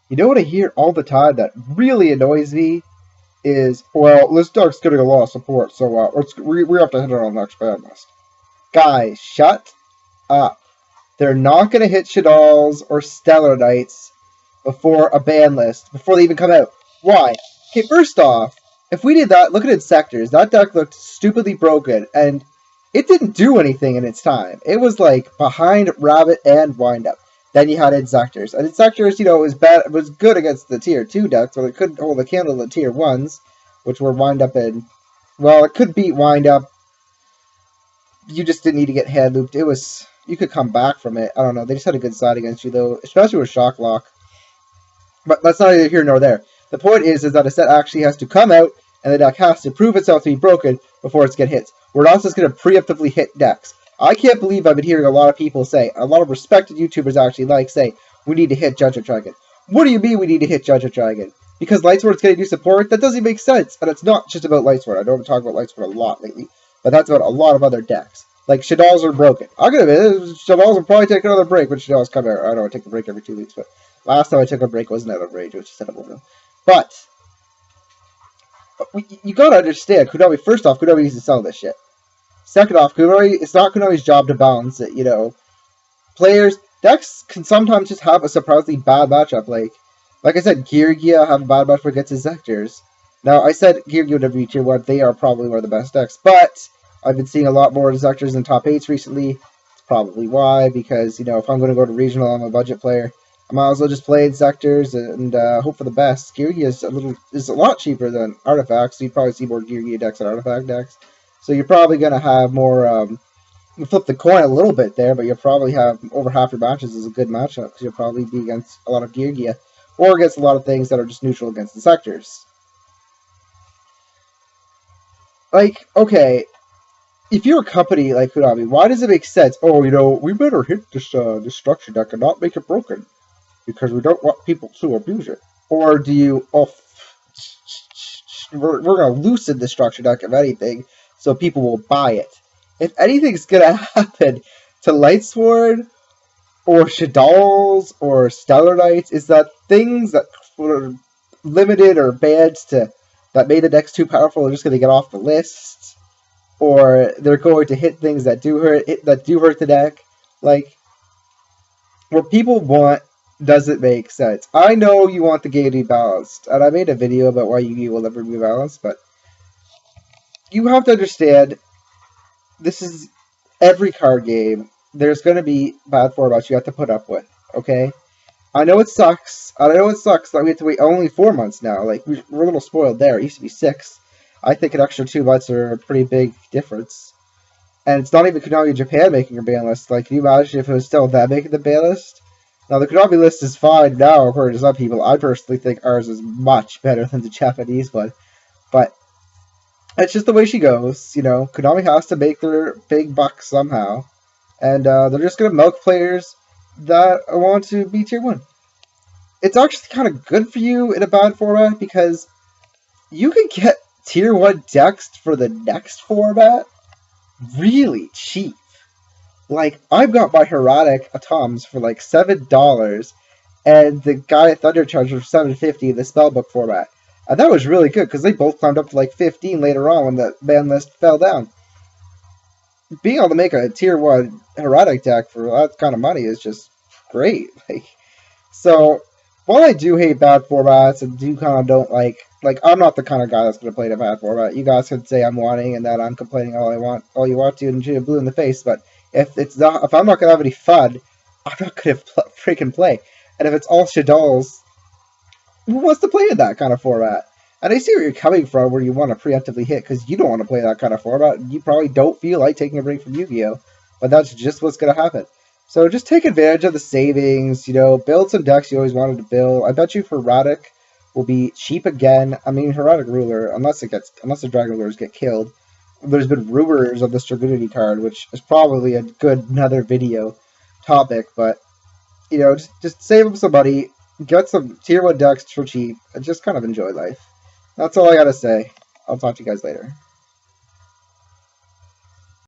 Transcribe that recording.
You know what I hear all the time that really annoys me is, well, this deck's getting a lot of support, so we have to hit it on the next ban list. Guys, shut up. They're not going to hit Shaddolls or Stellar Knights before a ban list, before they even come out. Why? Okay, first off, if we did that, look at its sectors. That deck looked stupidly broken, and it didn't do anything in its time. It was like behind Rabbit and Windup. Then you had Insectors. And Insectors, was bad. It was good against the tier 2 decks, but it couldn't hold a candle to the tier 1s, which were Windup and... Well, it could beat Windup. You just didn't need to get hand looped. It was... You could come back from it. I don't know. They just had a good side against you, though, especially with Shock Lock. But that's not either here nor there. The point is that a set actually has to come out, and the deck has to prove itself to be broken before it's get hits. We're not just going to preemptively hit decks. I can't believe I've been hearing a lot of people say, a lot of respected YouTubers actually say, we need to hit Judge or Dragon. What do you mean we need to hit Judge or Dragon? Because Lightsword's getting new support? That doesn't make sense. And it's not just about Lightsword. I know I'm talking about Lightsword a lot lately, but that's about a lot of other decks. Like, Shaddolls are broken. I'm going to admit, Shaddolls will probably take another break when Shaddolls come out. I know I take a break every 2 weeks, but last time I took a break wasn't out of rage, which is terrible. But you gotta understand, Konami, first off, Konami needs to sell this shit. Second off, Konami, it's not Konami's job to balance it, Decks can sometimes just have a surprisingly bad matchup. Like I said, Geargia have a bad matchup against Insectors. Now, I said Geargia would be tier 1, they are probably one of the best decks, but I've been seeing a lot more Insectors in top 8s recently. It's probably why, because, if I'm going to go to regional, I'm a budget player. I might as well just play Insectors and hope for the best. Geargia is a lot cheaper than Artifacts, so you'd probably see more Geargia decks than Artifact decks. So you're probably going to have more, you flip the coin a little bit there, but you'll probably have over half your matches as a good matchup, because you'll probably be against a lot of Geargia, or against a lot of things that are just neutral against the sectors. Okay, if you're a company like Konami, why does it make sense? Oh, we better hit this structure deck and not make it broken, because we don't want people to abuse it. Or do you, we're going to loosen the structure deck, if anything, so people will buy it. If anything's going to happen to Lightsword, or Shaddolls, or Stellar Knights, is that things that were limited or banned that made the decks too powerful are just going to get off the list, or they're going to hit things that do hurt the deck. What people want doesn't make sense. I know you want the game to be balanced, and I made a video about why Yu-Gi-Oh! Will never be balanced, but you have to understand, this is every card game. There's going to be bad formats you have to put up with, okay? I know it sucks. That we have to wait only 4 months now. We're a little spoiled there. It used to be 6. I think an extra 2 months are a pretty big difference. And it's not even Konami Japan making a ban list. Can you imagine if it was still them making the ban list? Now, the Konami list is fine now, according to some people. I personally think ours is much better than the Japanese one. But it's just the way she goes. Konami has to make their big bucks somehow. And they're just going to milk players that want to be tier 1. It's actually kind of good for you in a bad format, because you can get tier 1 decks for the next format really cheap. I've got my Herodic Atoms for $7, and the guy at Thunder charged for $7.50 in the Spellbook format. And that was really good, because they both climbed up to $15 later on when the ban list fell down. Being able to make a tier 1 Herodic deck for that kind of money is just great. So, while I do hate bad formats and do kind of don't I'm not the kind of guy that's going to play in a bad format. You guys can say I'm whining and that I'm complaining all you want to, and shoot blue in the face, but if I'm not going to have any fun, I'm not going to freaking play. And if it's all Shaddolls, who wants to play in that kind of format? And I see where you're coming from, where you want to preemptively hit, because you don't want to play that kind of format, and you probably don't feel like taking a break from Yu-Gi-Oh! But that's just what's going to happen. So just take advantage of the savings, build some decks you always wanted to build. I bet you Herodic will be cheap again. I mean, Herodic Ruler, unless the Dragon Rulers get killed. There's been rumors of the Dragunity card, which is probably a good another video topic, but, just save up some money, get some tier 1 decks for cheap, and just kind of enjoy life. That's all I gotta say. I'll talk to you guys later.